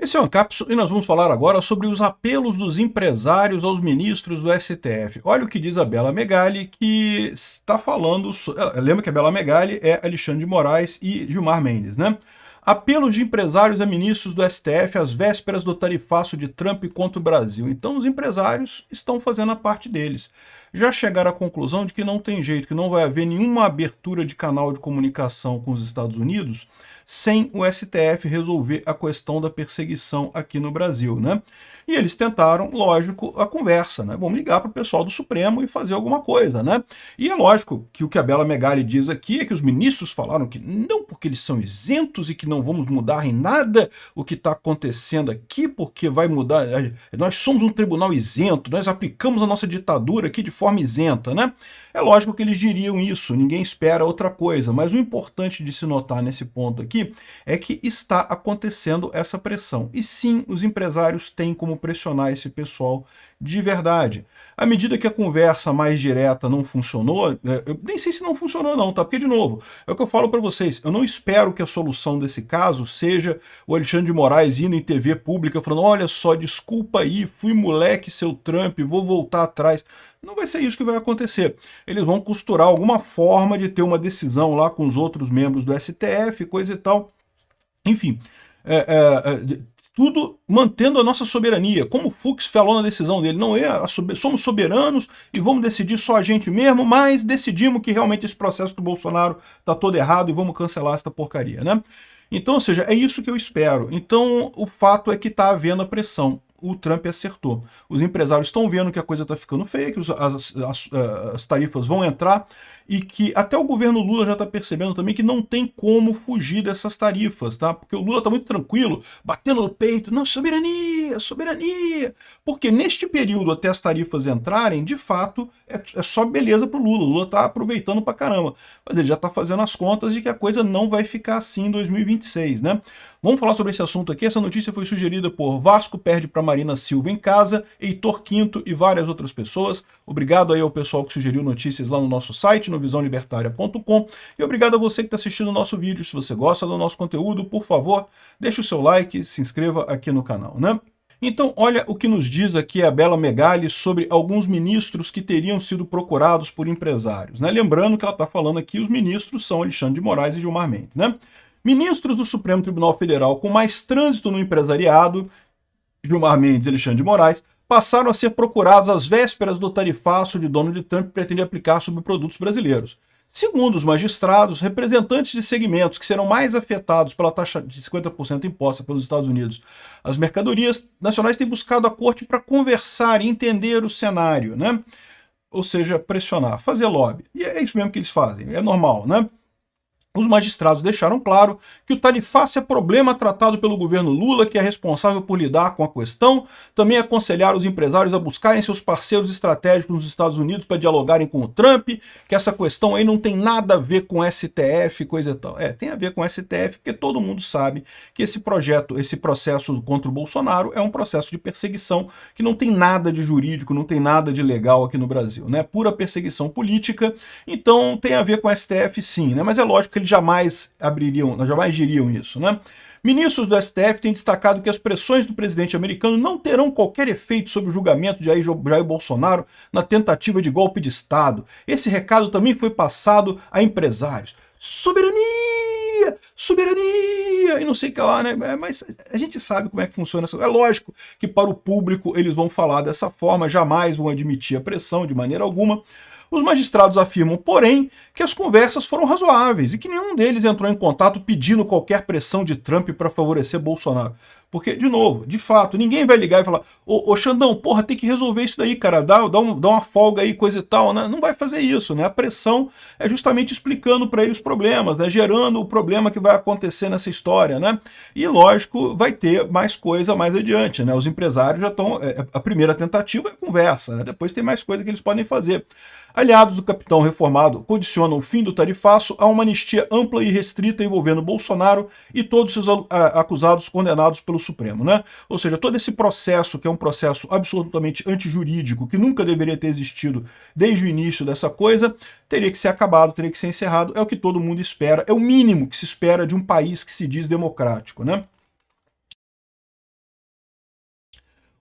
Esse é o Ancapso e nós vamos falar agora sobre os apelos dos empresários aos ministros do STF. Olha o que diz a Bela Megali, que está falando... Lembra que a Bela Megali é Alexandre de Moraes e Gilmar Mendes, né? Apelo de empresários a ministros do STF às vésperas do tarifaço de Trump contra o Brasil. Então os empresários estão fazendo a parte deles. Já chegaram à conclusão de que não tem jeito, que não vai haver nenhuma abertura de canal de comunicação com os Estados Unidos sem o STF resolver a questão da perseguição aqui no Brasil, né? E eles tentaram, lógico, a conversa, né? Vamos ligar para o pessoal do Supremo e fazer alguma coisa, né? E é lógico que o que a Bela Megali diz aqui é que os ministros falaram que não, porque eles são isentos e que não vamos mudar em nada o que está acontecendo aqui, porque vai mudar... Nós somos um tribunal isento, nós aplicamos a nossa ditadura aqui de forma isenta, né? É lógico que eles diriam isso, ninguém espera outra coisa, mas o importante de se notar nesse ponto aqui é que está acontecendo essa pressão. E sim, os empresários têm como pressionar esse pessoal de verdade. À medida que a conversa mais direta não funcionou, eu nem sei se não funcionou não, tá? Porque, de novo, é o que eu falo para vocês, eu não espero que a solução desse caso seja o Alexandre de Moraes indo em TV pública falando, olha só, desculpa aí, fui moleque seu Trump, vou voltar atrás. Não vai ser isso que vai acontecer. Eles vão costurar alguma forma de ter uma decisão lá com os outros membros do STF, coisa e tal. Enfim, tudo mantendo a nossa soberania, como o Fux falou na decisão dele, não é somos soberanos e vamos decidir só a gente mesmo, mas decidimos que realmente esse processo do Bolsonaro está todo errado e vamos cancelar essa porcaria, né? Então, ou seja, é isso que eu espero. Então, o fato é que está havendo a pressão. O Trump acertou. Os empresários estão vendo que a coisa está ficando feia, que as tarifas vão entrar e que até o governo Lula já está percebendo também que não tem como fugir dessas tarifas, tá? Porque o Lula está muito tranquilo, batendo no peito, não, soberania, soberania. Porque neste período até as tarifas entrarem, de fato, é só beleza para o Lula. O Lula está aproveitando para caramba. Mas ele já está fazendo as contas de que a coisa não vai ficar assim em 2026, né? Vamos falar sobre esse assunto aqui. Essa notícia foi sugerida por Vasco perde para Marina Silva em casa, Heitor Quinto e várias outras pessoas. Obrigado aí ao pessoal que sugeriu notícias lá no nosso site, no visãolibertaria.com. E obrigado a você que está assistindo o nosso vídeo. Se você gosta do nosso conteúdo, por favor, deixe o seu like, se inscreva aqui no canal, né? Então, olha o que nos diz aqui a Bela Megali sobre alguns ministros que teriam sido procurados por empresários, né? Lembrando que ela está falando aqui, os ministros são Alexandre de Moraes e Gilmar Mendes, né? Ministros do Supremo Tribunal Federal com mais trânsito no empresariado, Gilmar Mendes e Alexandre de Moraes, passaram a ser procurados às vésperas do tarifaço de Donald Trump que pretende aplicar sobre produtos brasileiros. Segundo os magistrados, representantes de segmentos que serão mais afetados pela taxa de 50% imposta pelos Estados Unidos às mercadorias nacionais têm buscado a corte para conversar e entender o cenário, né? Ou seja, pressionar, fazer lobby. E é isso mesmo que eles fazem, é normal, né? Os magistrados deixaram claro que o tarifaço é problema tratado pelo governo Lula, que é responsável por lidar com a questão. Também aconselharam os empresários a buscarem seus parceiros estratégicos nos Estados Unidos para dialogarem com o Trump, que essa questão aí não tem nada a ver com STF, coisa e tal. Tem a ver com STF, porque todo mundo sabe que esse processo contra o Bolsonaro é um processo de perseguição que não tem nada de jurídico, não tem nada de legal aqui no Brasil, né? Pura perseguição política, então tem a ver com STF sim, né? Mas é lógico que eles jamais diriam isso, né? Ministros do STF têm destacado que as pressões do presidente americano não terão qualquer efeito sobre o julgamento de Jair Bolsonaro na tentativa de golpe de Estado. Esse recado também foi passado a empresários. Soberania! Soberania! E não sei o que lá, né? Mas a gente sabe como é que funciona isso. É lógico que para o público eles vão falar dessa forma, jamais vão admitir a pressão de maneira alguma. Os magistrados afirmam, porém, que as conversas foram razoáveis e que nenhum deles entrou em contato pedindo qualquer pressão de Trump para favorecer Bolsonaro. Porque, de novo, de fato, ninguém vai ligar e falar ô Xandão, porra, tem que resolver isso daí, cara, dá uma folga aí, coisa e tal, né? Não vai fazer isso, né? A pressão é justamente explicando para ele os problemas, né? Gerando o problema que vai acontecer nessa história, né? E, lógico, vai ter mais coisa mais adiante, né? Os empresários já estão... A primeira tentativa é a conversa, né? Depois tem mais coisa que eles podem fazer. Aliados do capitão reformado condicionam o fim do tarifaço a uma anistia ampla e restrita envolvendo Bolsonaro e todos os seus acusados condenados pelo Supremo, né? Ou seja, todo esse processo, que é um processo absolutamente antijurídico, que nunca deveria ter existido desde o início dessa coisa, teria que ser acabado, teria que ser encerrado, é o que todo mundo espera, é o mínimo que se espera de um país que se diz democrático, né?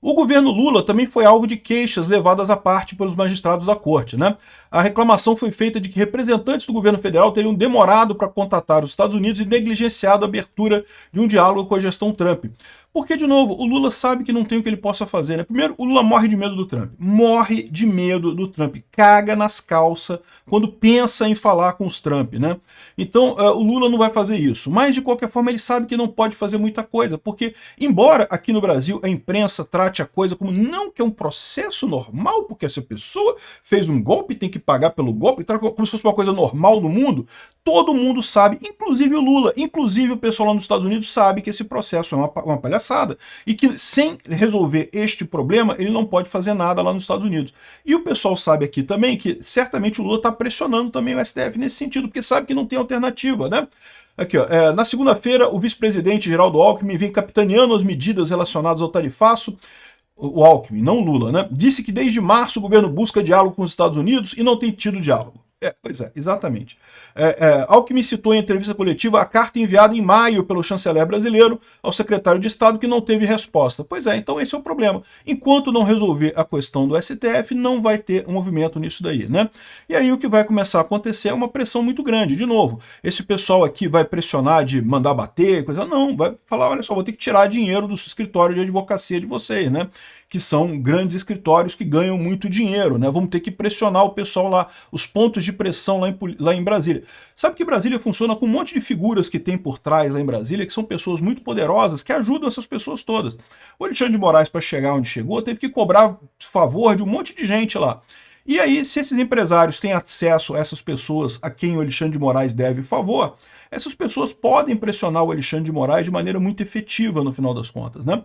O governo Lula também foi alvo de queixas levadas à parte pelos magistrados da corte, né? A reclamação foi feita de que representantes do governo federal teriam demorado para contatar os Estados Unidos e negligenciado a abertura de um diálogo com a gestão Trump. Porque, de novo, o Lula sabe que não tem o que ele possa fazer, né? Primeiro, o Lula morre de medo do Trump. Morre de medo do Trump. Caga nas calças quando pensa em falar com os Trump, né? Então, o Lula não vai fazer isso. Mas, de qualquer forma, ele sabe que não pode fazer muita coisa. Porque, embora aqui no Brasil a imprensa trate a coisa como não que é um processo normal, porque essa pessoa fez um golpe, tem que pagar pelo golpe, como se fosse uma coisa normal no mundo, todo mundo sabe, inclusive o Lula, inclusive o pessoal lá nos Estados Unidos sabe que esse processo é uma palhaçada e que sem resolver este problema ele não pode fazer nada lá nos Estados Unidos. E o pessoal sabe aqui também que certamente o Lula está pressionando também o STF nesse sentido, porque sabe que não tem alternativa, né? Aqui, ó, na segunda-feira, o vice-presidente Geraldo Alckmin vem capitaneando as medidas relacionadas ao tarifaço. O Alckmin, não o Lula, né? Disse que desde março o governo busca diálogo com os Estados Unidos e não tem tido diálogo. Pois é, exatamente. Alckmin citou em entrevista coletiva a carta enviada em maio pelo chanceler brasileiro ao secretário de Estado que não teve resposta. Pois é, então esse é o problema. Enquanto não resolver a questão do STF, não vai ter um movimento nisso daí, né? E aí o que vai começar a acontecer é uma pressão muito grande. De novo, esse pessoal aqui vai pressionar de mandar bater, coisa não, vai falar, olha só, vou ter que tirar dinheiro do escritório de advocacia de vocês, né? Que são grandes escritórios que ganham muito dinheiro, né? Vamos ter que pressionar o pessoal lá, os pontos de pressão lá em Brasília. Sabe que Brasília funciona com um monte de figuras que tem por trás lá em Brasília, que são pessoas muito poderosas, que ajudam essas pessoas todas. O Alexandre de Moraes, para chegar onde chegou, teve que cobrar favor de um monte de gente lá. E aí, se esses empresários têm acesso a essas pessoas a quem o Alexandre de Moraes deve favor, essas pessoas podem pressionar o Alexandre de Moraes de maneira muito efetiva, no final das contas, né?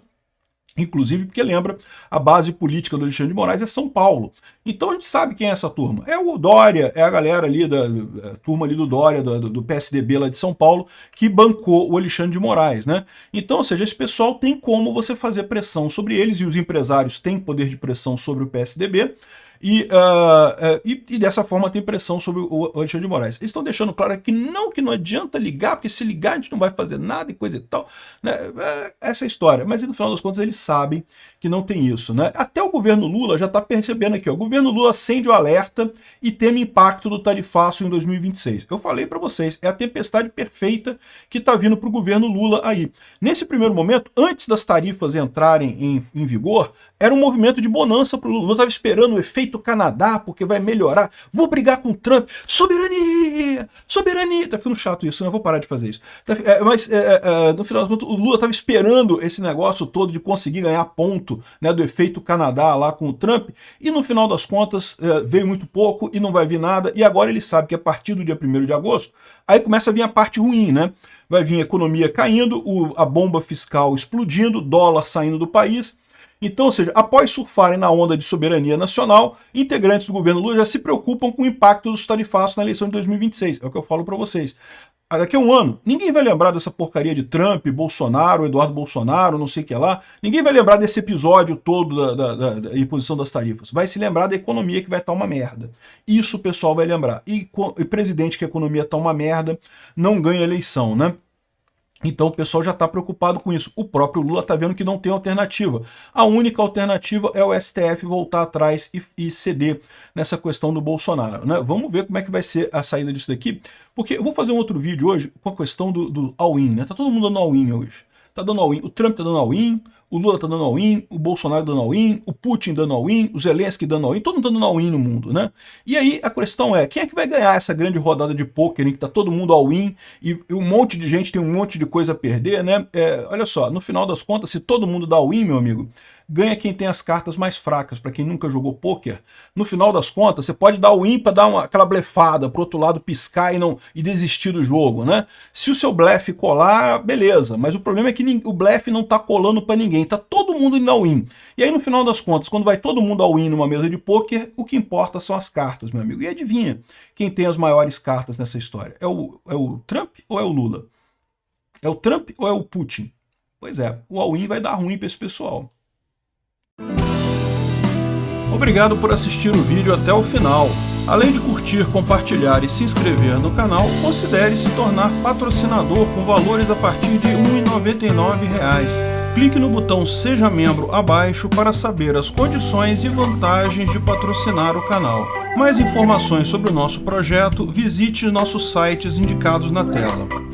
Inclusive porque lembra, a base política do Alexandre de Moraes é São Paulo. Então a gente sabe quem é essa turma. É o Dória, é a galera ali, a turma ali do Dória, do PSDB lá de São Paulo, que bancou o Alexandre de Moraes, né? Então, ou seja, esse pessoal tem como você fazer pressão sobre eles, e os empresários têm poder de pressão sobre o PSDB, e dessa forma tem pressão sobre o Alexandre de Moraes. Eles estão deixando claro que não adianta ligar, porque se ligar a gente não vai fazer nada e coisa e tal, né? Essa história. Mas no final das contas eles sabem que não tem isso, né? Até o governo Lula já está percebendo aqui, ó, o governo Lula acende o alerta e teme impacto do tarifaço em 2026. Eu falei para vocês, é a tempestade perfeita que está vindo para o governo Lula aí. Nesse primeiro momento, antes das tarifas entrarem em vigor, era um movimento de bonança para o Lula. O Lula estava esperando o efeito Canadá, porque vai melhorar. Vou brigar com o Trump. Soberania! Soberania! Tá ficando chato isso, né? Eu vou parar de fazer isso. Mas, no final das contas, o Lula estava esperando esse negócio todo de conseguir ganhar ponto, né, do efeito Canadá lá com o Trump, e no final das contas veio muito pouco e não vai vir nada. E agora ele sabe que a partir do dia 1º de agosto, aí começa a vir a parte ruim, né? Vai vir a economia caindo, a bomba fiscal explodindo, dólar saindo do país. Então, ou seja, após surfarem na onda de soberania nacional, integrantes do governo Lula já se preocupam com o impacto dos tarifaços na eleição de 2026. É o que eu falo para vocês. Daqui a um ano, ninguém vai lembrar dessa porcaria de Trump, Bolsonaro, Eduardo Bolsonaro, não sei o que lá. Ninguém vai lembrar desse episódio todo da imposição das tarifas. Vai se lembrar da economia que vai estar uma merda. Isso o pessoal vai lembrar. E presidente que a economia está uma merda não ganha eleição, né? Então o pessoal já está preocupado com isso. O próprio Lula está vendo que não tem alternativa. A única alternativa é o STF voltar atrás e ceder nessa questão do Bolsonaro, né? Vamos ver como é que vai ser a saída disso daqui, porque eu vou fazer um outro vídeo hoje com a questão do all-in, né? Tá todo mundo dando all-in hoje. Tá dando all-in. O Trump tá dando all-in, o Lula tá dando all-in, o Bolsonaro dando all-in, o Putin dando all-in, o Zelensky dando all-in, todo mundo tá dando all-in no mundo, né? E aí a questão é, quem é que vai ganhar essa grande rodada de pôquer em que tá todo mundo all-in e um monte de gente tem um monte de coisa a perder, né? Olha só, no final das contas, se todo mundo dá all-in, meu amigo, ganha quem tem as cartas mais fracas. Para quem nunca jogou pôquer, no final das contas, você pode dar o ímpar, dar aquela blefada, pro outro lado piscar e desistir do jogo, né? Se o seu blefe colar, beleza, mas o problema é que o blefe não tá colando para ninguém, tá todo mundo indo all-in. E aí, no final das contas, quando vai todo mundo all-in numa mesa de pôquer, o que importa são as cartas, meu amigo. E adivinha quem tem as maiores cartas nessa história? É o Trump ou é o Lula? É o Trump ou é o Putin? Pois é, o all-in vai dar ruim para esse pessoal. Obrigado por assistir o vídeo até o final. Além de curtir, compartilhar e se inscrever no canal, considere se tornar patrocinador com valores a partir de R$ 1,99. Clique no botão Seja Membro abaixo para saber as condições e vantagens de patrocinar o canal. Mais informações sobre o nosso projeto, visite nossos sites indicados na tela.